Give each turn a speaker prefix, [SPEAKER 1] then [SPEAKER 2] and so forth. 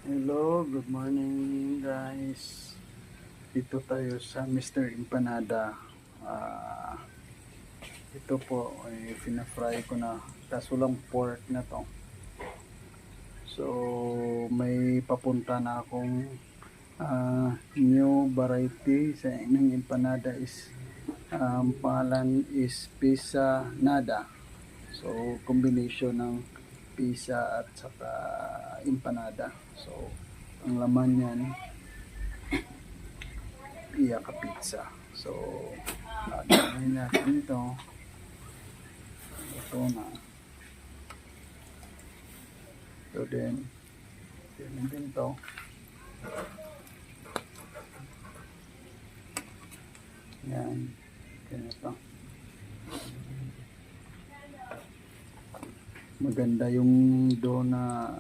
[SPEAKER 1] Hello, good morning guys. Dito tayo sa Mr. Empanada. Ito po ay fina-fry ko na. Kaso lang pork na to. So may papunta na akong new variety sa inyong empanada is pangalan is pizza nada. So combination ng pizza at saka empanada. So ang laman niyan iyaka pizza. So gagawin natin ito. Ito na. So then din to. Yan. Ganito. Maganda yung dough na